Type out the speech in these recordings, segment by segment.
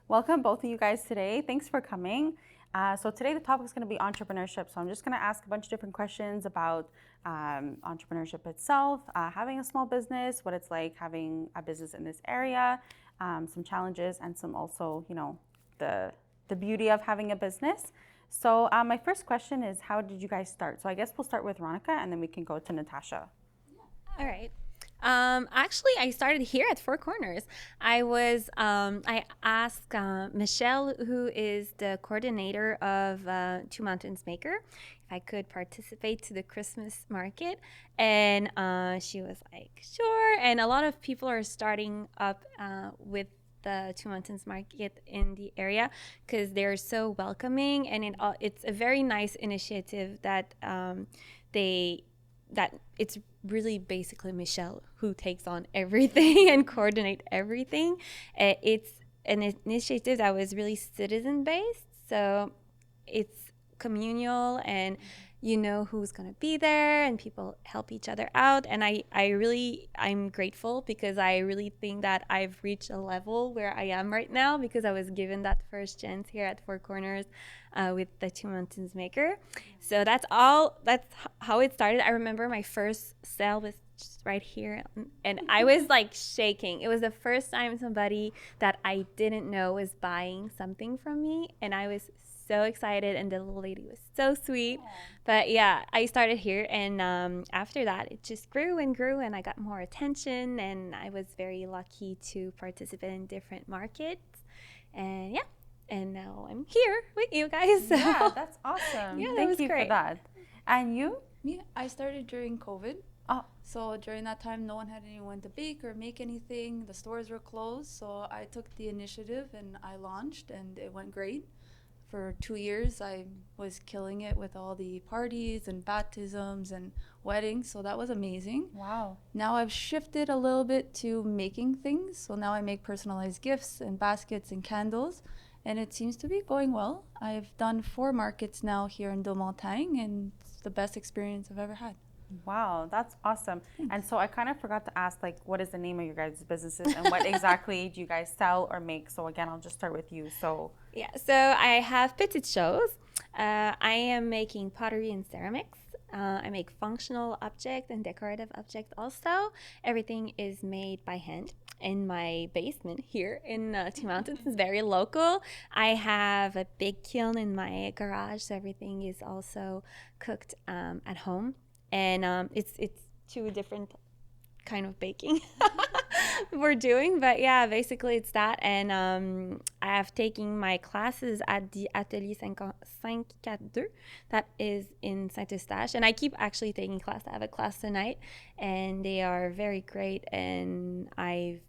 Welcome both of you guys today. Thanks for coming. So today the topic is going to be entrepreneurship. So I'm just going to ask a bunch of different questions about entrepreneurship itself, having a small business, what it's like having a business in this area, some challenges, and some also, the beauty of having a business. So my first question is, how did you guys start? So I guess we'll start with Ronica, and then we can go to Natacha. All right. Actually, I started here at Four Corners. I asked Michelle, who is the coordinator of Two Mountains Maker, if I could participate to the Christmas market. And she was like, sure. And a lot of people are starting up with the Two Mountains Market in the area because they're so welcoming. And it's a very nice initiative that it's really basically Michelle who takes on everything and coordinate everything. It's an initiative that was really citizen based, so it's communal and you know who's going to be there and people help each other out. And I'm grateful because I really think that I've reached a level where I am right now because I was given that first chance here at Four Corners with the Two Mountains Maker. So that's how it started. I remember my first sale was just right here and I was like shaking. It was the first time somebody that I didn't know was buying something from me, and I was so excited, and the little lady was so sweet. But yeah, I started here, and after that it just grew and grew, and I got more attention, and I was very lucky to participate in different markets. And yeah, and now I'm here with you guys. So. Yeah, that's awesome. Yeah, that Thank was you great. for that. And you? Me, I started during COVID. Oh. So during that time, no one had anyone to bake or make anything. The stores were closed. So I took the initiative and I launched, and it went great. For 2 years, I was killing it with all the parties and baptisms and weddings. So that was amazing. Wow. Now I've shifted a little bit to making things. So now I make personalized gifts and baskets and candles. And it seems to be going well. I've done 4 markets now here in Deux-Montagnes, and it's the best experience I've ever had. Wow, that's awesome. And so I kind of forgot to ask, like, what is the name of your guys' businesses and what exactly do you guys sell or make? So again, I'll just start with you. So Yeah, so I have Petites shows. I am making pottery and ceramics. I make functional object and decorative object also. Everything is made by hand in my basement here in Two Mountains. It's very local. I have a big kiln in my garage, so everything is also cooked at home. And it's 2 different kind of baking we're doing, but yeah, basically it's that. And I have taken my classes at the Atelier 542 that is in Saint-Eustache, and I keep actually taking class. I have a class tonight, and they are very great, and I've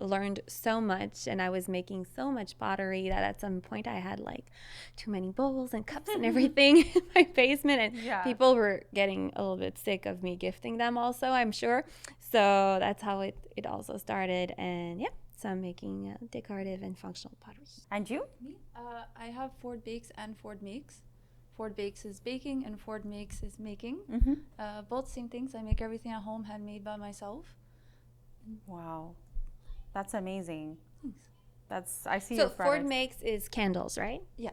learned so much, and I was making so much pottery that at some point I had like too many bowls and cups and everything in my basement, and people were getting a little bit sick of me gifting them also, I'm sure. So that's how it also started. And yeah, so I'm making decorative and functional pottery. and you? Me? I have Ford Bakes and Ford Makes. Ford Bakes is baking and Ford Makes is making. Both same things. I make everything at home, handmade by myself. Wow, that's amazing. Thanks. I see So your Ford products. Makes is candles, right? Yeah.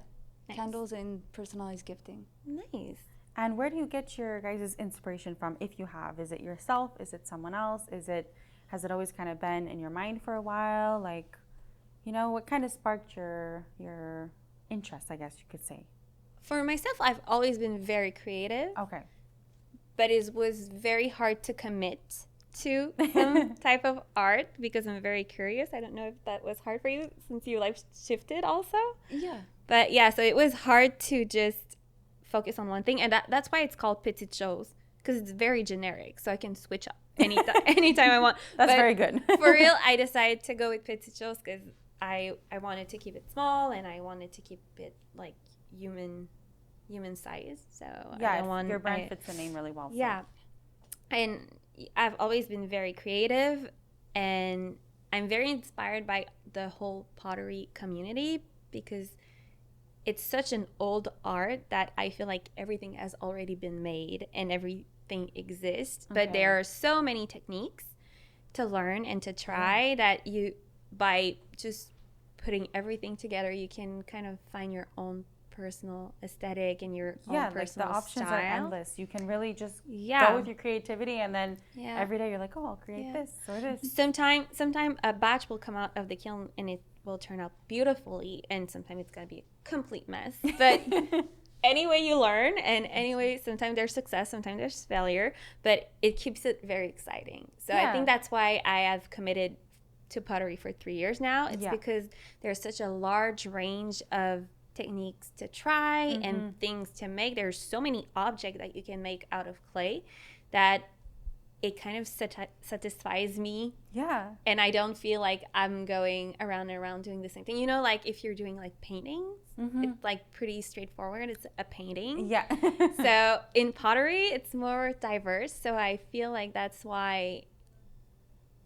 Nice. Candles and personalized gifting. Nice. And where do you get your guys' inspiration from, if you have? Is it yourself? Is it someone else? Has it always kind of been in your mind for a while? Like, what kind of sparked your interest, I guess you could say? For myself, I've always been very creative. Okay. But it was very hard to commit to some type of art because I'm very curious. I don't know if that was hard for you since you life shifted also. Yeah. But yeah, so it was hard to just focus on one thing, and that's why it's called Petites shows, because it's very generic, so I can switch up anytime I want. That's But very good. for real, I decided to go with Petites shows because I wanted to keep it small, and I wanted to keep it like human size. So Yeah, your brand fits the name really well. So. Yeah. And I've always been very creative, and I'm very inspired by the whole pottery community because it's such an old art that I feel like everything has already been made and everything exists. Okay. But there are so many techniques to learn and to try that you, by just putting everything together, you can kind of find your own personal aesthetic and your own Like personal the options style. are endless. You can really just Yeah. go with your creativity, and then every day you're like, oh, I'll create this or this. Sometime a batch will come out of the kiln and it will turn out beautifully, and sometimes it's gonna be a complete mess. But anyway, you learn, and anyway, sometimes there's success, sometimes there's failure, but it keeps it very exciting. So I think that's why I have committed to pottery for 3 years now. It's because there's such a large range of techniques to try and things to make. There's so many objects that you can make out of clay that it kind of satisfies me. Yeah. And I don't feel like I'm going around and around doing the same thing. You know, like if you're doing like paintings, it's like pretty straightforward. It's a painting. Yeah. So in pottery, it's more diverse. So I feel like that's why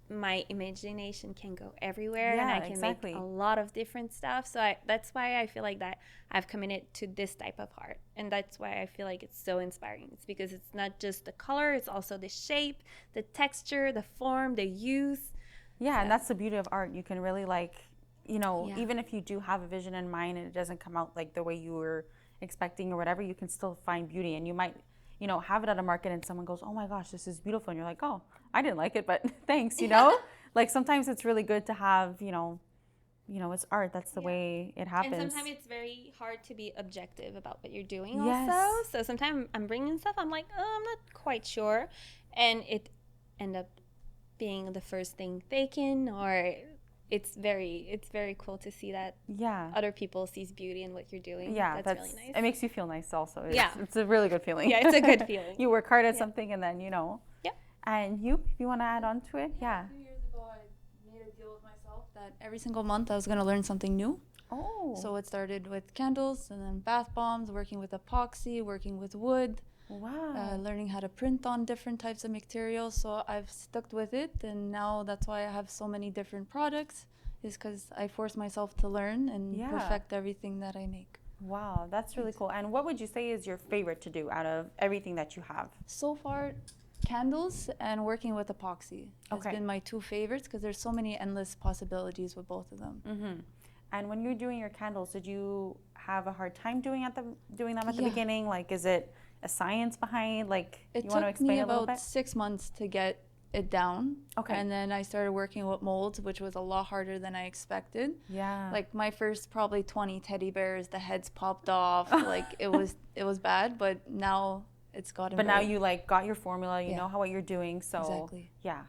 my imagination can go everywhere, and I can make a lot of different stuff. So that's why I feel like that I've committed to this type of art, and that's why I feel like it's so inspiring. It's because it's not just the color, it's also the shape, the texture, the form, the use. Yeah, and that's the beauty of art. You can really even if you do have a vision in mind and it doesn't come out like the way you were expecting or whatever, you can still find beauty. And you might have it at a market and someone goes, oh my gosh, this is beautiful. And you're like, oh, I didn't like it, but thanks, Like sometimes it's really good to have, it's art. That's the way it happens. And sometimes it's very hard to be objective about what you're doing also. So sometimes I'm bringing stuff, I'm like, oh, I'm not quite sure. And it end up being the first thing taken, or it's very cool to see that other people sees beauty in what you're doing. Yeah, that's really nice. It makes you feel nice also. It's a really good feeling. Yeah, it's a good feeling. You work hard at something and then, And if you want to add on to it, 2 years ago, I made a deal with myself that every single month I was going to learn something new. Oh. So it started with candles and then bath bombs, working with epoxy, working with wood. Wow. Learning how to print on different types of materials. So I've stuck with it, and now that's why I have so many different products, is because I force myself to learn and perfect everything that I make. Wow, that's really cool. And what would you say is your favorite to do out of everything that you have? So far, candles and working with epoxy has been my two favorites, because there's so many endless possibilities with both of them. Mm-hmm. And when you're doing your candles, did you have a hard time doing them at the beginning? Like, is it a science behind, like, you want to explain a little bit? It took me about 6 months to get it down. Okay. And then I started working with molds, which was a lot harder than I expected. Yeah. Like my first probably 20 teddy bears, the heads popped off. Like it was bad, but now it's gotten better. Now you got your formula, you know what you're doing. So exactly. Yeah.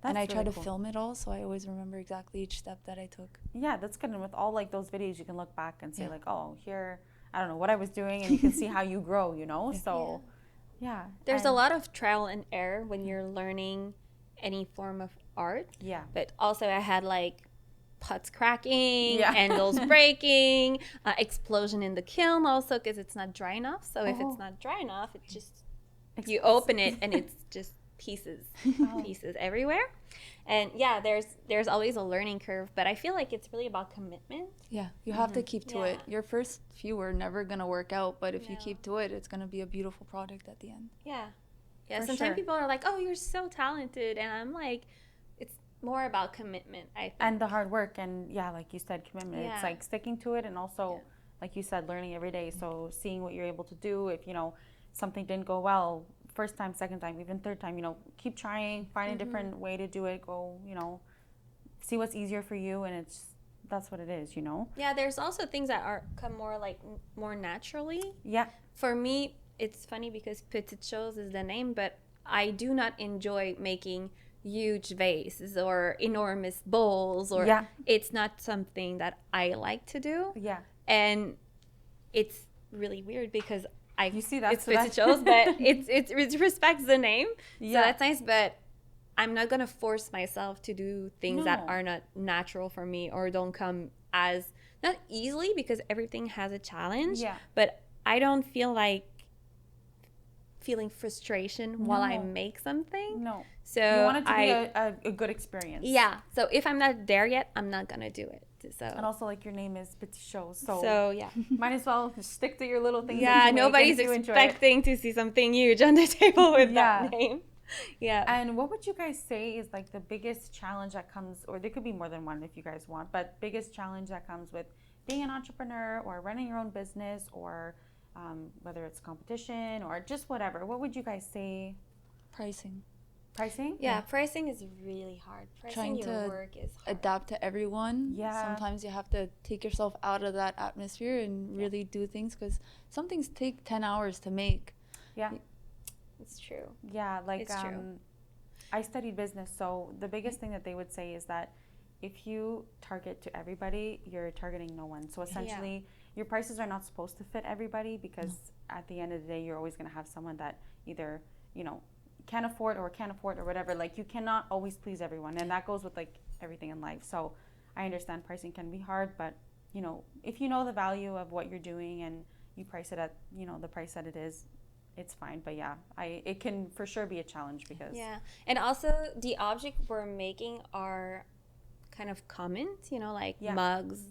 And I try to film it all, so I always remember exactly each step that I took. Yeah, that's good. And with all those videos, you can look back and say oh, here, I don't know what I was doing, and you can see how you grow, So, yeah. There's a lot of trial and error when you're learning any form of art. Yeah. But also I had pots cracking, handles breaking, explosion in the kiln also, because it's not dry enough. So if it's not dry enough, it just, you open it and it's just pieces everywhere. And there's always a learning curve, but I feel like it's really about commitment. Yeah, you have to keep to it. Your first few are never gonna work out, but if you keep to it, it's gonna be a beautiful product at the end. Yeah. Sometimes people are like, oh, you're so talented, and I'm like, it's more about commitment, I think. And the hard work, and like you said, commitment. It's like sticking to it, and also like you said, learning every day. So seeing what you're able to do. If something didn't go well, first time, second time, even third time, keep trying, find a different way to do it. Go, see what's easier for you, and that's what it is. Yeah, there's also things that come more naturally. Yeah. For me, it's funny because Petites is the name, but I do not enjoy making huge vases or enormous bowls, or it's not something that I like to do. Yeah. And it's really weird because you see that it's Petites, but it respects the name. Yeah. So that's nice, but I'm not gonna force myself to do things that are not natural for me or don't come as not easily, because everything has a challenge. Yeah. But I don't feel like feeling frustration while I make something. No. So you want it to be a good experience. Yeah. So if I'm not there yet, I'm not gonna do it. So. And also, your name is Petites, so yeah, might as well stick to your little things. Yeah, nobody's expecting to see something huge on the table with that name. Yeah. And what would you guys say is like the biggest challenge that comes, or there could be more than one if you guys want, but biggest challenge that comes with being an entrepreneur or running your own business, or whether it's competition or just whatever. What would you guys say? Pricing. Pricing? Yeah, pricing is really hard. Pricing Trying your to work is hard. Adapt to everyone. Yeah. Sometimes you have to take yourself out of that atmosphere and really do things, because some things take 10 hours to make. Yeah. It's true. Yeah, like It's true. I studied business, so the biggest thing that they would say is that if you target to everybody, you're targeting no one. So essentially, your prices are not supposed to fit everybody, because at the end of the day, you're always going to have someone that either, can't afford or whatever. Like, you cannot always please everyone, and that goes with like everything in life. So I understand pricing can be hard, but if you know the value of what you're doing and you price it at the price that it is, it's fine. But yeah, it can for sure be a challenge, because And also the object we're making are kind of common, like mugs,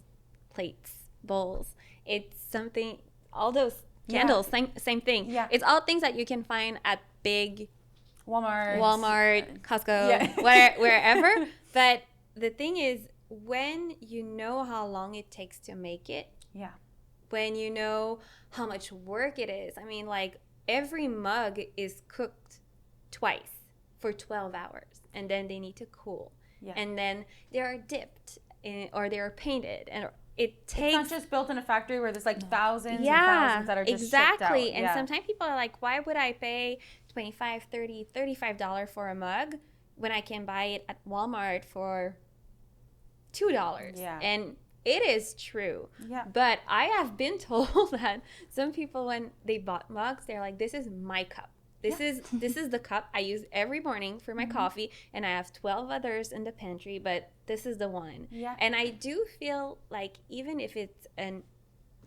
plates, bowls. It's something, all those candles, same thing. Yeah. It's all things that you can find at big Walmart, Costco, wherever. But the thing is, when you know how long it takes to make it, when you know how much work it is, I mean, like, every mug is cooked twice for 12 hours, and then they need to cool. And then they are dipped or they are painted, and it takes... It's not just built in a factory where there's like thousands and thousands that are just shipped out. And sometimes people are like, why would I pay $25, $30, $35 for a mug when I can buy it at Walmart for $2? And it is true. But I have been told that some people, when they bought mugs, they're like, this is my cup. This is the cup I use every morning for my coffee, and I have 12 others in the pantry, but this is the one. And I do feel like, even if it's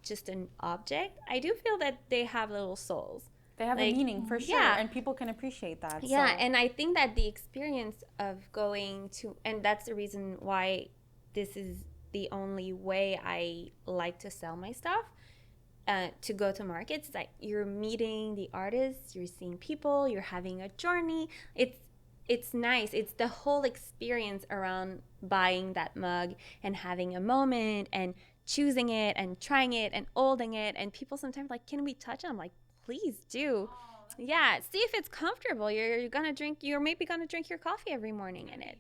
just an object, I do feel that they have little souls. They have a meaning, for sure, and people can appreciate that. And I think that the experience of going to, and that's the reason why this is the only way I like to sell my stuff, to go to markets. Like, you're meeting the artists, you're seeing people, you're having a journey. It's nice. It's the whole experience around buying that mug and having a moment and choosing it and trying it and holding it. And people sometimes like, can we touch it? I'm like, please do. See if it's comfortable. You're maybe gonna drink your coffee every morning in it.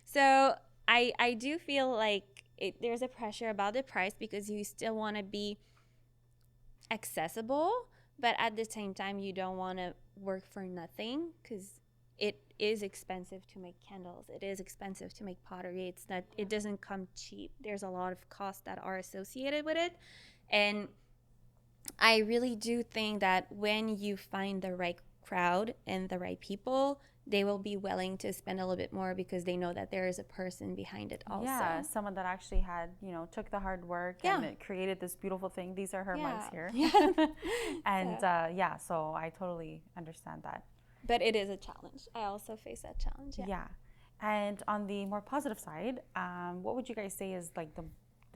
So I do feel like there's a pressure about the price, because you still want to be accessible, but at the same time you don't want to work for nothing, because it is expensive to make candles. It is expensive to make pottery. It doesn't come cheap. There's a lot of costs that are associated with it. And I really do think that when you find the right crowd and the right people, they will be willing to spend a little bit more, because they know that there is a person behind it also. Someone that actually had, took the hard work and it created this beautiful thing. These are her mugs here. And so I totally understand that. But it is a challenge. I also face that challenge. And on the more positive side, what would you guys say is like the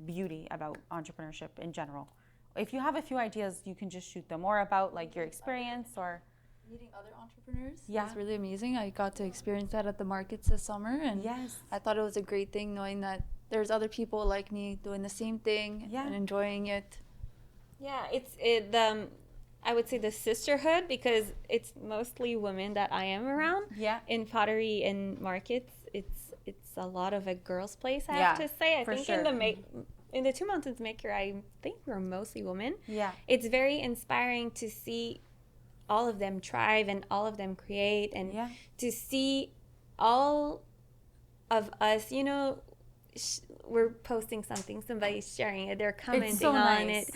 beauty about entrepreneurship in general? If you have a few ideas, you can just shoot them, or about like your experience, or meeting other entrepreneurs. It's really amazing. I got to experience that at the markets this summer, and I thought it was a great thing knowing that there's other people like me doing the same thing and enjoying it. I would say the sisterhood, because it's mostly women that I am around. In pottery and markets, it's a lot of a girls' place, I have to say. I think in the Two Mountains Maker, I think we're mostly women. It's very inspiring to see all of them thrive and all of them create, and to see all of us, we're posting something, somebody's sharing it, they're commenting on it.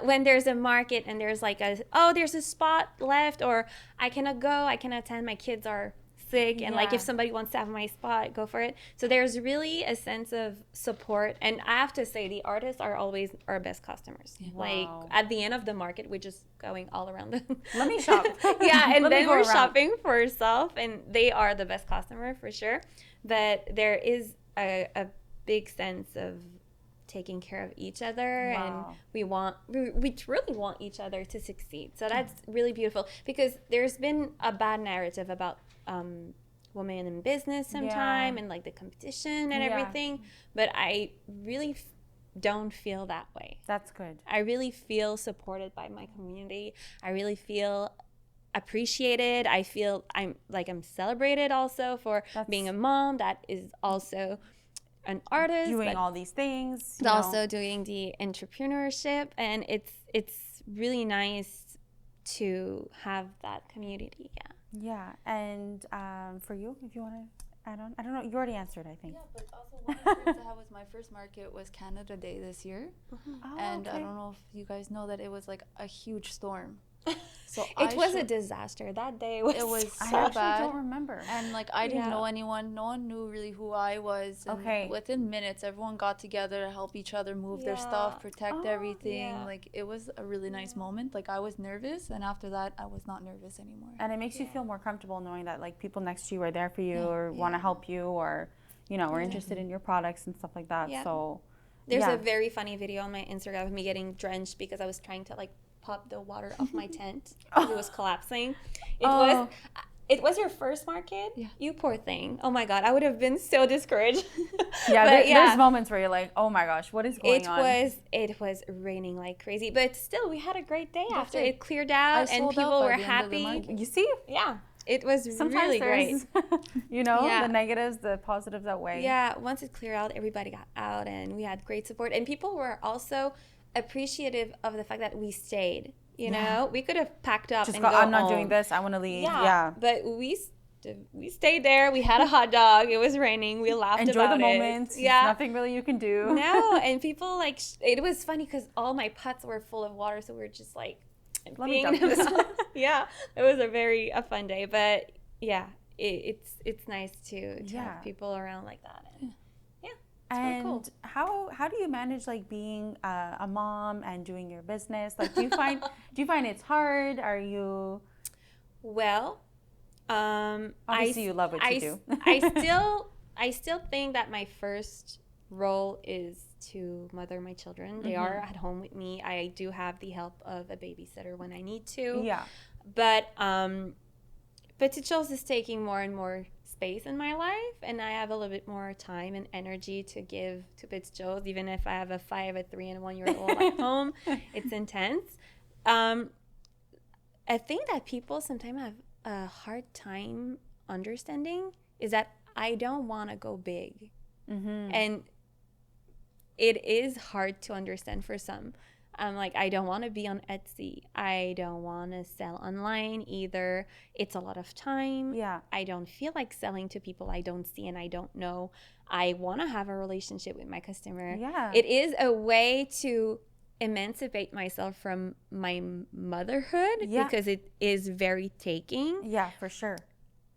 When there's a market and there's like there's a spot left, or I cannot go, I cannot attend, my kids are sick, and like, if somebody wants to have my spot, go for it. So there's really a sense of support, and I have to say the artists are always our best customers. Like, at the end of the market, we're just going all around them. Let me shop. And then we're shopping for ourselves, and they are the best customer for sure. But there is a big sense of taking care of each other, Wow. and we truly want each other to succeed. So that's really beautiful, because there's been a bad narrative about women in business sometime, and like the competition and everything, but I really don't feel that way. That's good. I really feel supported by my community. I really feel appreciated. I feel I'm celebrated also for being a mom that is also an artist, Doing all these things, but also doing the entrepreneurship, and it's really nice to have that community. Yeah, and for you, if you want to add on, I don't know, you already answered, I think. Yeah, but also one of the things I had was my first market was Canada Day this year, and I don't know if you guys know that it was like a huge storm. So it was a disaster that day. It was so I actually bad. don't remember. And like I didn't know anyone. No one knew really who I was. And within minutes, everyone got together to help each other move their stuff, protect everything. Yeah. Like it was a really nice moment. Like I was nervous, and after that, I was not nervous anymore. And it makes you feel more comfortable knowing that like people next to you are there for you, or want to help you, or are interested in your products and stuff like that. Yeah. So there's a very funny video on my Instagram of me getting drenched because I was trying to like pop the water off my tent because it was collapsing. It was your first market? Yeah. You poor thing. Oh my God, I would have been so discouraged. There's moments where you're like, oh my gosh, what is going on? It was raining like crazy, but still we had a great day after it cleared out and people were happy. You see? Yeah. It was Sometimes really great. The negatives, the positives outweigh. Yeah, once it cleared out, everybody got out and we had great support. And people were also appreciative of the fact that we stayed. You know, we could have packed up and go I'm not home. doing this. I want to leave. Yeah. But we stayed there. We had a hot dog. It was raining. We laughed Enjoy about the it. moment. Yeah. Nothing really you can do. No, and people it was funny because all my pots were full of water, so we were just like Let me dump this. Yeah, it was a fun day. But yeah, it's nice to have people around like that. And cool. how do you manage like being a mom and doing your business? Like, do you find it's hard? Are you? Well, obviously you love what you do. I still think that my first role is to mother my children. They are at home with me. I do have the help of a babysitter when I need to. Yeah. But Petites is taking more and more space in my life, and I have a little bit more time and energy to give to Petites, even if I have a 5, a 3, and a 1-year-old at home. It's intense. I think that people sometimes have a hard time understanding is that I don't want to go big. And it is hard to understand for some. I'm like, I don't want to be on Etsy. I don't want to sell online either. It's a lot of time. Yeah. I don't feel like selling to people I don't see and I don't know. I want to have a relationship with my customer. Yeah. It is a way to emancipate myself from my motherhood because it is very taking. Yeah, for sure.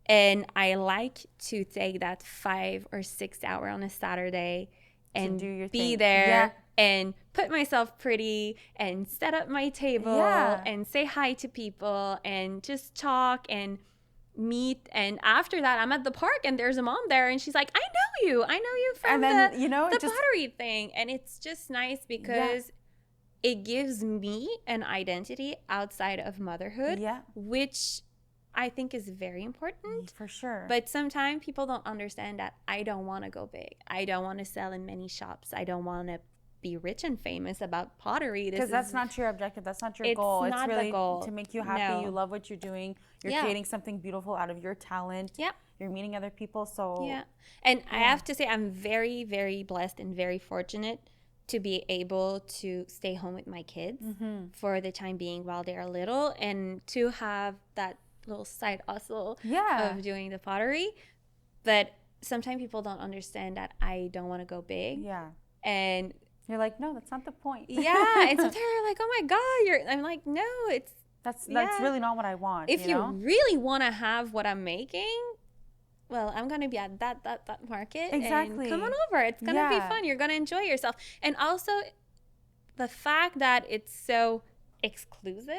And I like to take that 5 or 6 hour on a Saturday and do your be thing. there and put myself pretty and set up my table and say hi to people and just talk and meet. And after that, I'm at the park and there's a mom there and she's like, I know you from the pottery thing. And it's just nice because it gives me an identity outside of motherhood, which I think is very important. For sure. But sometimes people don't understand that I don't want to go big. I don't want to sell in many shops. I don't want to be rich and famous about pottery. Because that's not your objective. That's not your goal. It's really the goal. To make you happy. No. You love what you're doing. You're creating something beautiful out of your talent. Yep. You're meeting other people. So And I have to say I'm very, very blessed and very fortunate to be able to stay home with my kids for the time being while they're little and to have that little side hustle of doing the pottery. But sometimes people don't understand that I don't want to go big. Yeah. And you're like, no, that's not the point. And sometimes they're like, oh my God, I'm like, no, that's really not what I want. If you really want to have what I'm making, well, I'm gonna be at that market. Exactly. And come on over. It's gonna be fun. You're gonna enjoy yourself. And also the fact that it's so exclusive.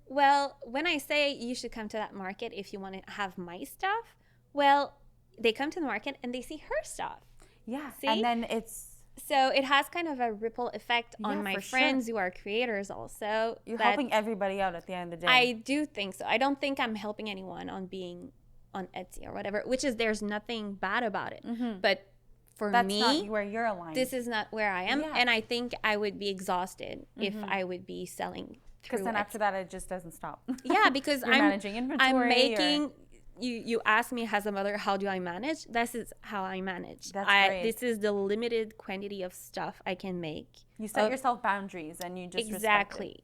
Well, when I say you should come to that market if you want to have my stuff, well, they come to the market and they see her stuff. Yeah. See? And then it's So it has kind of a ripple effect on Yeah, my for friends sure. who are creators also. You're that helping everybody out at the end of the day. I do think so. I don't think I'm helping anyone on being on Etsy or whatever, which is there's nothing bad about it. But for That's me, not where you're aligned. this is not where I am. Yeah. And I think I would be exhausted if I would be selling through Because then Etsy. after that, it just doesn't stop. Yeah, because You're managing inventory. I'm making. You ask me as a mother, how do I manage? This is how I manage. That's great. This is the limited quantity of stuff I can make. You set yourself boundaries and you just Exactly.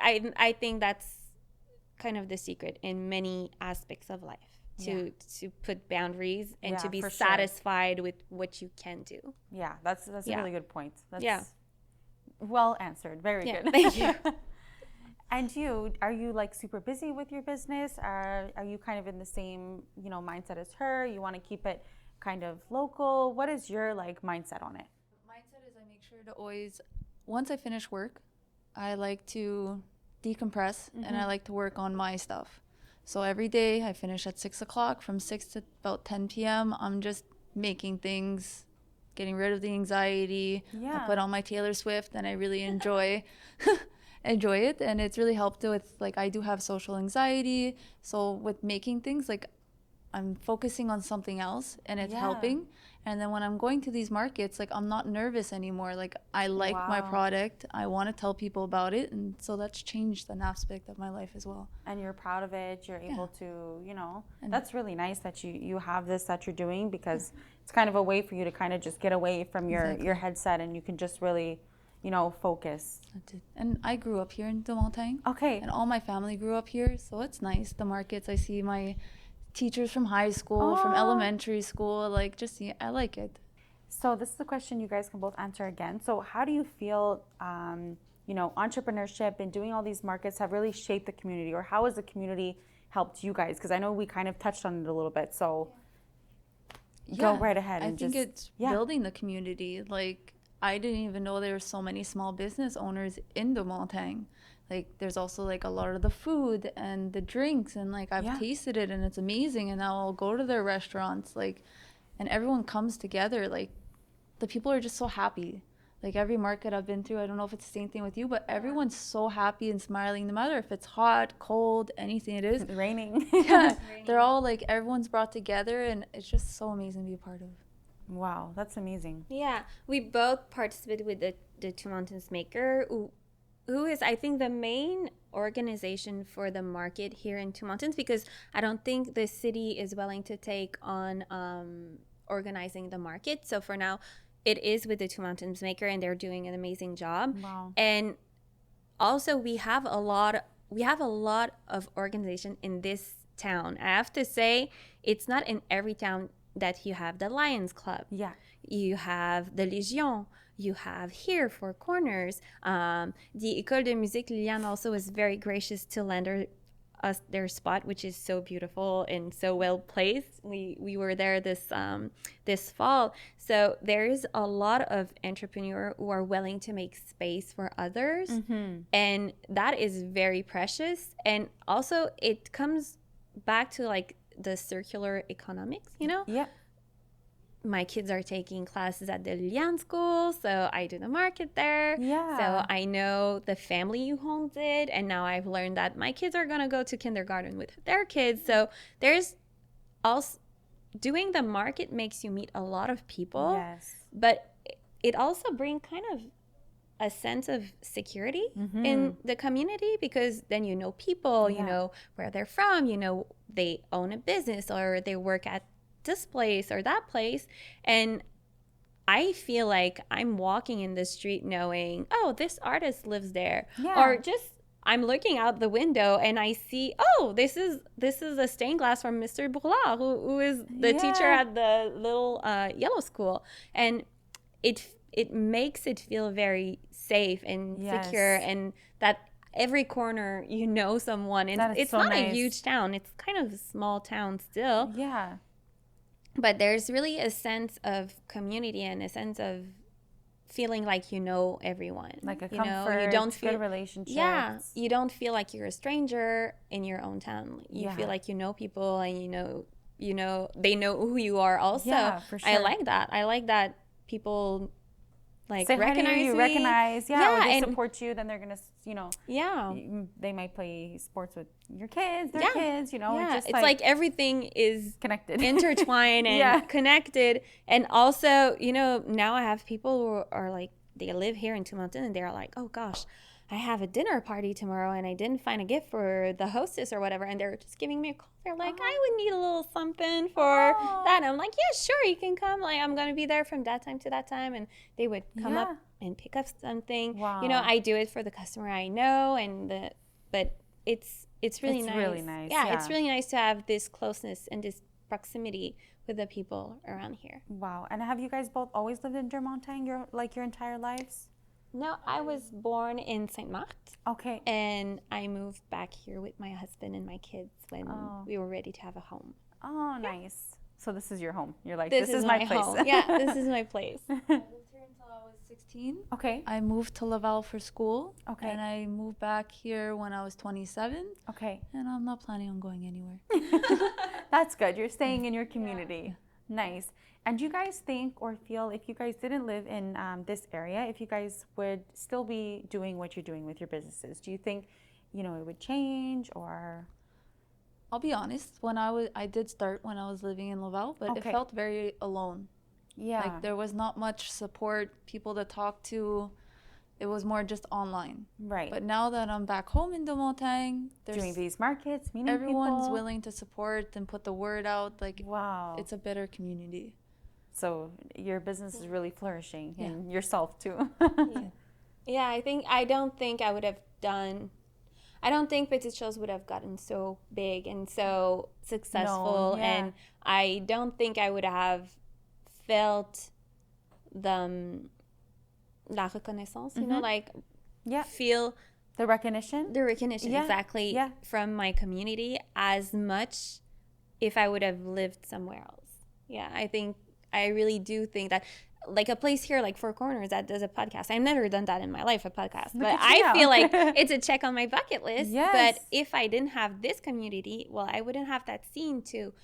I think that's kind of the secret in many aspects of life. To put boundaries and to be for sure. satisfied with what you can do. Yeah, that's a really good point. That's well answered. Very good. Thank you. And are you like super busy with your business? Are you kind of in the same, mindset as her? You want to keep it kind of local? What is your like mindset on it? Mindset is I make sure to always, once I finish work, I like to decompress and I like to work on my stuff. So every day I finish at 6 o'clock. From 6 to about 10 p.m. I'm just making things, getting rid of the anxiety. Yeah. I put on my Taylor Swift and I really enjoy it. And it's really helped with, like, I do have social anxiety. So with making things, like, I'm focusing on something else and it's helping. And then when I'm going to these markets, like, I'm not nervous anymore. Like, I like my product. I want to tell people about it. And so that's changed an aspect of my life as well. And you're proud of it. You're able to, that's really nice that you have this that you're doing, because it's kind of a way for you to kind of just get away from your headset and you can just really, focus. That's it. And I grew up here in Deux Montagnes. Okay. And all my family grew up here. So it's nice. The markets, I see my teachers from high school, from elementary school, like, just I like it. So this is a question you guys can both answer again. So how do you feel, entrepreneurship and doing all these markets have really shaped the community, or how has the community helped you guys? Because I know we kind of touched on it a little bit. So go right ahead. I think it's building the community. Like, I didn't even know there were so many small business owners in Deux Montagnes. Like, there's also, like, a lot of the food and the drinks, and, like, I've tasted it and it's amazing. And now I'll go to their restaurants, like, and everyone comes together. Like, the people are just so happy. Like, every market I've been through, I don't know if it's the same thing with you, but everyone's so happy and smiling, no matter if it's hot, cold, anything it is. Raining. They're all, like, everyone's brought together, and it's just so amazing to be a part of. Wow, that's amazing. Yeah, we both participated with the Two Mountains Maker, who is, I think, the main organization for the market here in Two Mountains, because I don't think the city is willing to take on organizing the market. So for now, it is with the Two Mountains Maker, and they're doing an amazing job. Wow. And also, we have a lot of organization in this town. I have to say, it's not in every town that you have the Lions Club. Yeah. You have the Légion. You have here for Korners. The École de Musique Liliane also is very gracious to lend us their spot, which is so beautiful and so well placed. We were there this fall. So there is a lot of entrepreneurs who are willing to make space for others. And that is very precious. And also it comes back to, like, the circular economics, Yeah. My kids are taking classes at the Liliane school, so I do the market there. Yeah. So I know the family who owns it, and now I've learned that my kids are going to go to kindergarten with their kids. So there's also, doing the market makes you meet a lot of people. Yes. But it also brings kind of a sense of security in the community, because then you know people, you know where they're from, they own a business or they work at this place or that place. And I feel like I'm walking in the street knowing, oh, this artist lives there. Yeah. Or just I'm looking out the window and I see, oh, this is a stained glass from Mr. Bourlard, who is the teacher at the little yellow school. And it makes it feel very safe and secure, and that every corner someone. And it's so not nice. a huge town. It's kind of a small town still. Yeah. But there's really a sense of community and a sense of feeling like you know everyone. Like a comfort, you don't feel, good relationships. Yeah, you don't feel like you're a stranger in your own town. You feel like you know people, and they know who you are also. Yeah, for sure. I like that. I like that people like say hi to recognize you, me. recognize, or they and support you, then they're gonna, they might play sports with your kids, their kids, it's like everything is connected, intertwined and connected. And also, now I have people who are like, they live here in Mountain, and they're like, oh gosh, I have a dinner party tomorrow and I didn't find a gift for the hostess or whatever, and they're just giving me a call. They're like, I would need a little something for that. And I'm like, yeah, sure, you can come. Like, I'm going to be there from that time to that time. And they would come up and pick up something. Wow. I do it for the customer I know, but it's really nice. Really nice. Yeah, it's really nice to have this closeness and this proximity with the people around here. Wow. And have you guys both always lived in Dermontagne your entire lives? No, I was born in Saint Marthe. Okay. And I moved back here with my husband and my kids when we were ready to have a home. Oh, nice. So this is your home. You're like, this is my place. Home. Yeah, this is my place. I lived here until I was 16. Okay. I moved to Laval for school. Okay. And I moved back here when I was 27. Okay. And I'm not planning on going anywhere. That's good. You're staying in your community. Yeah. Nice. And do you guys think or feel, if you guys didn't live in this area, if you guys would still be doing what you're doing with your businesses? Do you think, it would change, or? I'll be honest, I did start when I was living in Laval, but it felt very alone. Yeah. Like, there was not much support, people to talk to. It was more just online. Right. But now that I'm back home in Dermontagne, doing these markets, meeting everyone's people. willing to support and put the word out. Like, wow. It's a better community. So your business is really flourishing, and yourself too. I don't think Petites Choses would have gotten so big and so successful. No, and I don't think I would have felt the la reconnaissance, feel the recognition. Exactly from my community as much if I would have lived somewhere else. Yeah, I really do think that, like a place here, like Four Corners, that does a podcast. I've never done that in my life, a podcast. But I feel like it's a check on my bucket list. Yes. But if I didn't have this community, well, I wouldn't have that scene to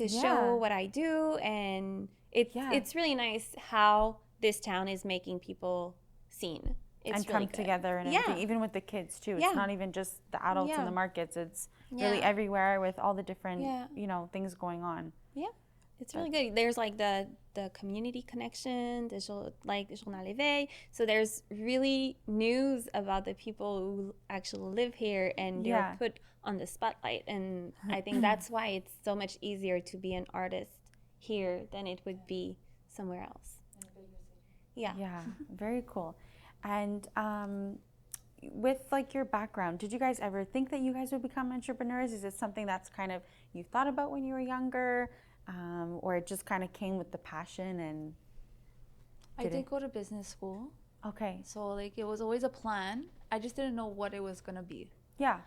show what I do. And it's really nice how this town is making people seen. It's and really come together and everything, even with the kids too. It's not even just the adults in the markets. It's really everywhere with all the different, things going on. Yeah. It's really good. There's like the community connection, the Journal Éveil. So there's really news about the people who actually live here, and they're put on the spotlight. And I think that's why it's so much easier to be an artist here than it would be somewhere else. In a bigger city. Yeah. Yeah, very cool. And with like your background, did you guys ever think that you guys would become entrepreneurs? Is it something that's kind of you thought about when you were younger? Or it just kind of came with the passion? And I did go to business school. Okay. So like it was always a plan. I just didn't know what it was going to be. Yeah.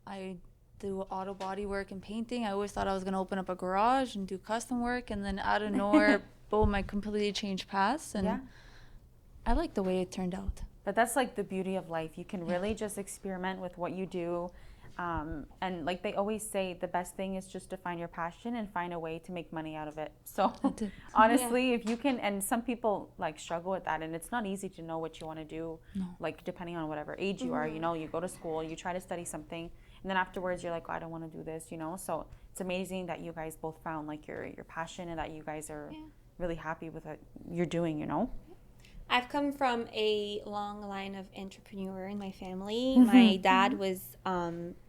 I do auto body work and painting. I always thought I was going to open up a garage and do custom work, and then out of nowhere, boom, I completely changed paths, and I like the way it turned out. But that's like the beauty of life. You can really just experiment with what you do. And like they always say, the best thing is just to find your passion and find a way to make money out of it. So honestly, if you can, and some people like struggle with that, and it's not easy to know what you want to do, like depending on whatever age you are, you go to school, you try to study something, and then afterwards you're like, oh, I don't want to do this, so it's amazing that you guys both found like your passion, and that you guys are really happy with what you're doing, I've come from a long line of entrepreneur in my family. My dad was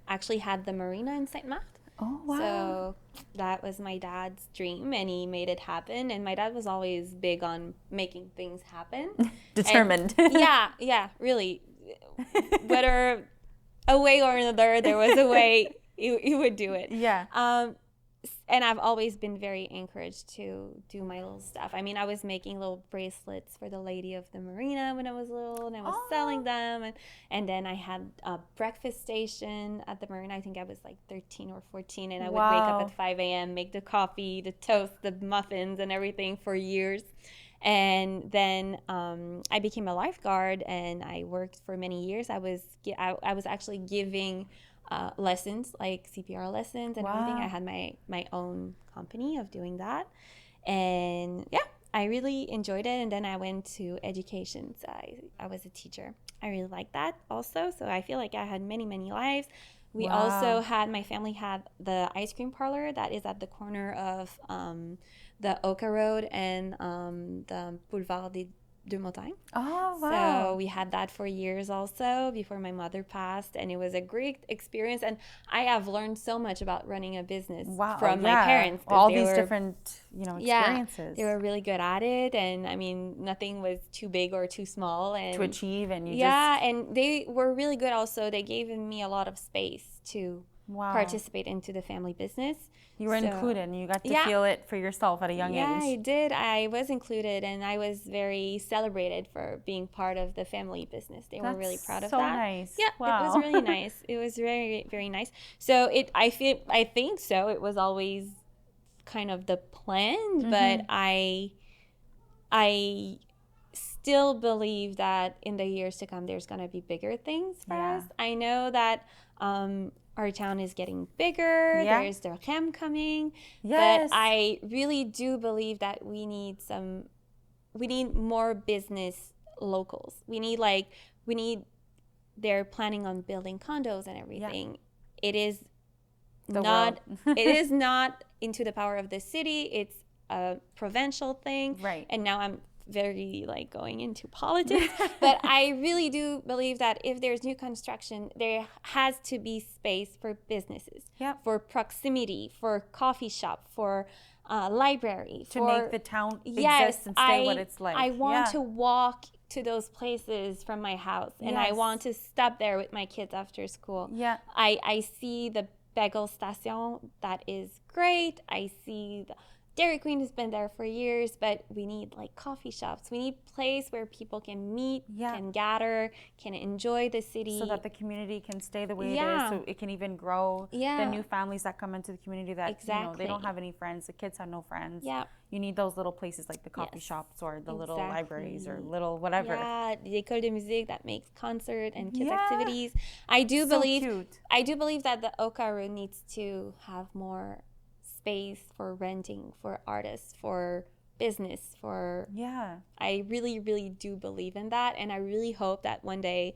actually had the marina in Saint Marthe. Oh, wow. So that was my dad's dream, and he made it happen. And my dad was always big on making things happen. Determined. And yeah, really. Whether a way or another, there was a way he would do it. Yeah. And I've always been very encouraged to do my little stuff. I mean, I was making little bracelets for the lady of the marina when I was little, and I was selling them. And then I had a breakfast station at the marina. I think I was like 13 or 14, and I would wake up at 5 a.m., make the coffee, the toast, the muffins, and everything for years. And then I became a lifeguard, and I worked for many years. I was actually giving lessons, like CPR lessons and everything. I had my own company of doing that, and I really enjoyed it. And then I went to education. So I was a teacher. I really liked that also. So I feel like I had many, many lives. We also had, my family had the ice cream parlor that is at the corner of the Oka Road and the Boulevard des Deux Montagnes. Oh, wow. So we had that for years also before my mother passed, and it was a great experience. And I have learned so much about running a business from my parents. All these different, experiences. Yeah, they were really good at it, and I mean, nothing was too big or too small and to achieve, and and they were really good also. They gave me a lot of space to participate into the family business. You were included, and you got to feel it for yourself at a young age. Yeah, I did. I was included, and I was very celebrated for being part of the family business. They were really proud of that. So nice. Yeah, wow. It was really nice. It was very, very nice. So I think so. It was always kind of the plan, but I still believe that in the years to come, there's going to be bigger things for us. I know that our town is getting bigger. There's the REM coming. But I really do believe that we need more business locals. They're planning on building condos and everything. It is not into the power of the city. It's a provincial thing. Right. And now I'm very going into politics, but I really do believe that if there's new construction, there has to be space for businesses, for proximity, for coffee shop, for library, to make the town exist and stay what it's like. I want to walk to those places from my house, and I want to stop there with my kids after school. I see the bagel station, that is great. I see the Dairy Queen has been there for years, but we need coffee shops. We need place where people can meet, can gather, can enjoy the city. So that the community can stay the way it is, so it can even grow. The new families that come into the community that they don't have any friends, the kids have no friends. You need those little places like the coffee shops or the little libraries or little whatever. The école de musique that makes concert and kids activities. I do believe that the Oka Road needs to have more space for renting, for artists, for business, I really, really do believe in that, and I really hope that one day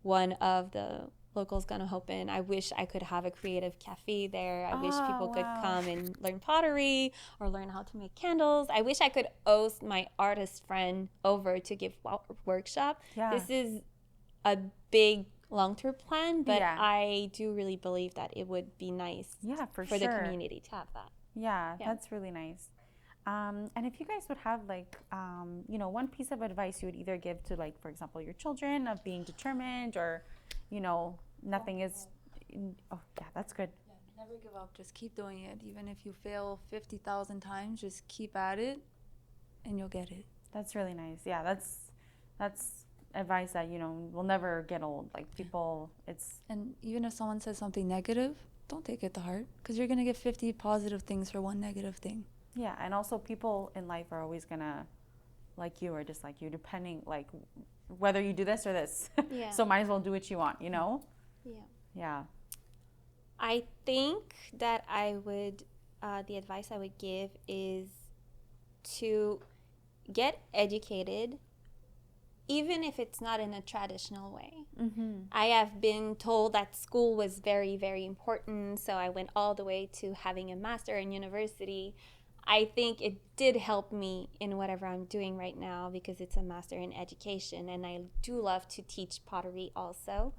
one of the locals gonna open. I wish I could have a creative cafe there. I wish people could come and learn pottery or learn how to make candles. I wish I could host my artist friend over to give workshop. This is a big long-term plan, but I do really believe that it would be nice for the community to have that. That's really nice. And if you guys would have one piece of advice you would either give to for example, your children of being determined or, nothing is, that's good. Never give up. Just keep doing it. Even if you fail 50,000 times, just keep at it and you'll get it. That's really nice. Yeah, that's advice that will never get old. And even if someone says something negative, don't take it to heart, because you're gonna get 50 positive things for one negative thing. And also people in life are always gonna like you or dislike you, depending whether you do this or this. So might as well do what you want. I think that the advice I would give is to get educated, even if it's not in a traditional way. I have been told that school was very, very important, so I went all the way to having a master in university. I think it did help me in whatever I'm doing right now because it's a master in education, and I do love to teach pottery also.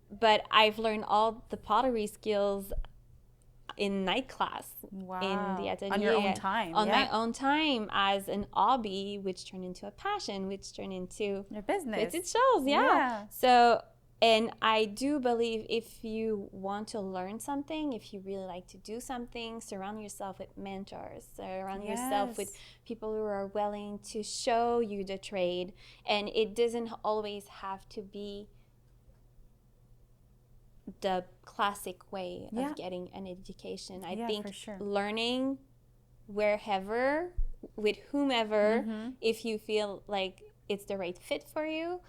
But I've learned all the pottery skills in night class, in the atelier, on your own time, my own time, as an hobby, which turned into a passion, which turned into your business. It shows, So, and I do believe if you want to learn something, if you really like to do something, surround yourself with mentors, surround yourself with people who are willing to show you the trade, and it doesn't always have to be the classic way of getting an education. I think learning wherever, with whomever, if you feel like it's the right fit for you,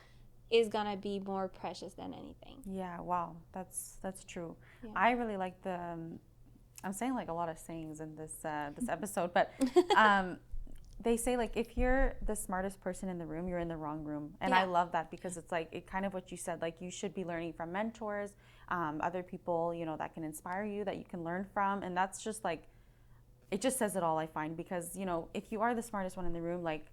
is gonna be more precious than anything. Wow, that's true. I really like I'm saying like a lot of sayings in this this episode, but they say like if you're the smartest person in the room, you're in the wrong room, and I love that because it's like it kind of what you said, like you should be learning from mentors, other people, you know, that can inspire you, that you can learn from, and that's just like it just says it all, I find, because you know if you are the smartest one in the room, like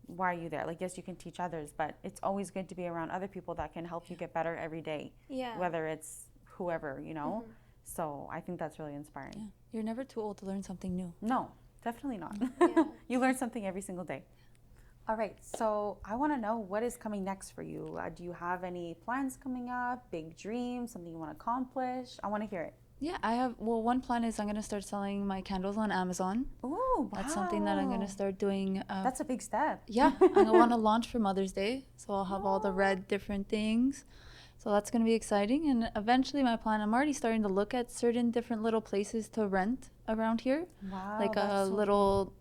why are you there? Like yes, you can teach others, but it's always good to be around other people that can help you get better every day, whether it's whoever, you know. So I think that's really inspiring. Yeah. You're never too old to learn something new. No, definitely not. Yeah. You learn something every single day. All right, so I want to know what is coming next for you. Do you have any plans coming up, big dreams, something you want to accomplish? I want to hear it. Yeah, I have. Well, one plan is I'm going to start selling my candles on Amazon. Ooh, wow. That's something that I'm going to start doing. That's a big step. Yeah, I want to launch for Mother's Day. So I'll have all the red different things. So that's going to be exciting. And eventually my plan, I'm already starting to look at certain different little places to rent around here. Wow. Like a little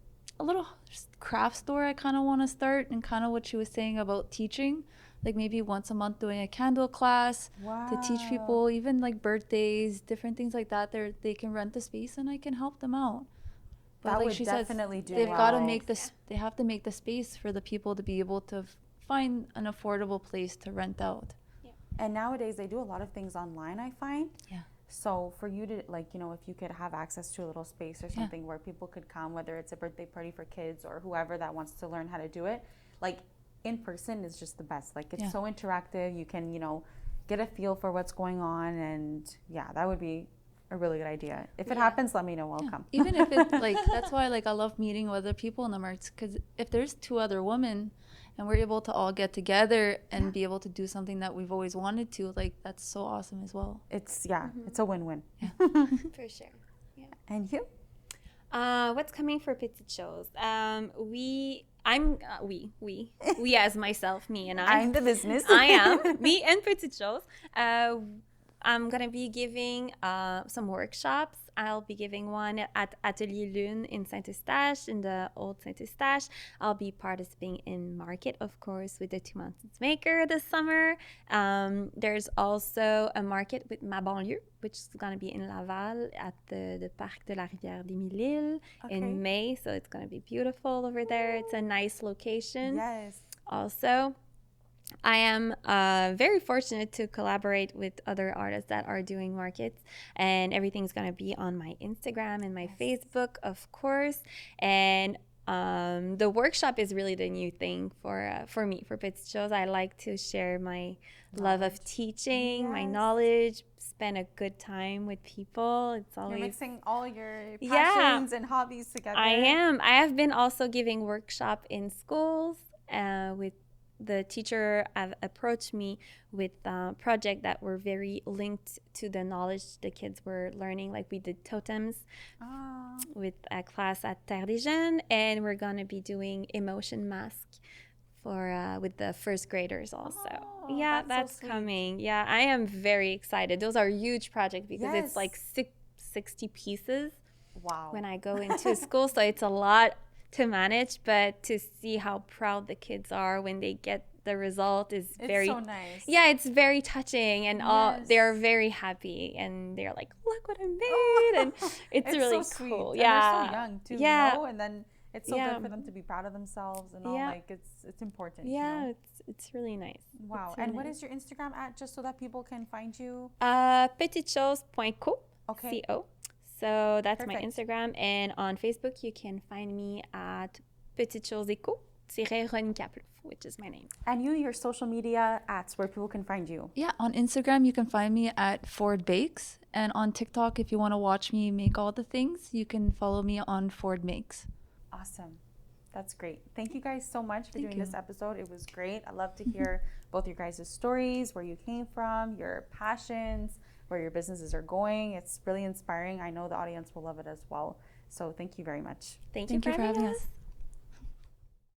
craft store I kind of want to start, and kind of what she was saying about teaching. Like maybe once a month doing a candle class to teach people, even like birthdays, different things like that. They can rent the space and I can help them out. But that like would she definitely says, do they've well. got to make this. They have to make the space for the people to be able to find an affordable place to rent out. And nowadays they do a lot of things online, I find. Yeah. So for you to, like, you know, if you could have access to a little space or something where people could come, whether it's a birthday party for kids or whoever that wants to learn how to do it, like in person is just the best. Like it's so interactive. You can, you know, get a feel for what's going on, and yeah, that would be a really good idea. If it happens, let me know. I'll come. Even if it's like, that's why like I love meeting other people in the marts, because if there's 2 other women and we're able to all get together and be able to do something that we've always wanted to, like that's so awesome as well. It's it's a win-win. For sure. Yeah. And you? What's coming for Petites shows? We as myself, me and I. I'm the business. I am me and Petites shows. I'm gonna be giving some workshops. I'll be giving one at Atelier Lune in Saint-Eustache, in the old Saint-Eustache. I'll be participating in market, of course, with the Two Mountains Maker this summer. There's also a market with Ma Banlieue, which is gonna be in Laval at the Parc de la Rivière des Mille-Îles in May. So it's gonna be beautiful over there. It's a nice location. Yes. Also, I am very fortunate to collaborate with other artists that are doing markets, and everything's going to be on my Instagram and my Facebook, of course. And the workshop is really the new thing for me, for Petites shows. I like to share my love of teaching, my knowledge, spend a good time with people. It's always... You're mixing all your passions and hobbies together. I am. I have been also giving workshop in schools with the teacher have approached me with a project that were very linked to the knowledge the kids were learning. Like we did totems with a class at Terre des Jeunes, and we're going to be doing emotion mask for with the first graders also. That's so coming. Yeah, I am very excited. Those are huge projects because it's like 60 pieces. Wow. When I go into school, so it's a lot to manage, but to see how proud the kids are when they get the result is very so nice. Yeah, it's very touching, and all they're very happy, and they're like, look what I made. And it's really so cool. Sweet. Yeah, and they're so young too, you know? And then it's so good for them to be proud of themselves and all. Like it's important. You know? It's really nice. Wow. And what is your Instagram at, just so that people can find you? Petiteschoses.co. Co. So that's my Instagram, and on Facebook you can find me at Petites Choses Éco Ronica Plouffe, which is my name. And your social media ats where people can find you? Yeah, on Instagram you can find me at Ford Bakes, and on TikTok, if you want to watch me make all the things, you can follow me on Ford Makes. Awesome. That's great. Thank you guys so much for doing this episode. It was great. I love to hear both your guys' stories, where you came from, your passions, where your businesses are going. It's really inspiring. I know the audience will love it as well. So thank you very much. Thank you for having us.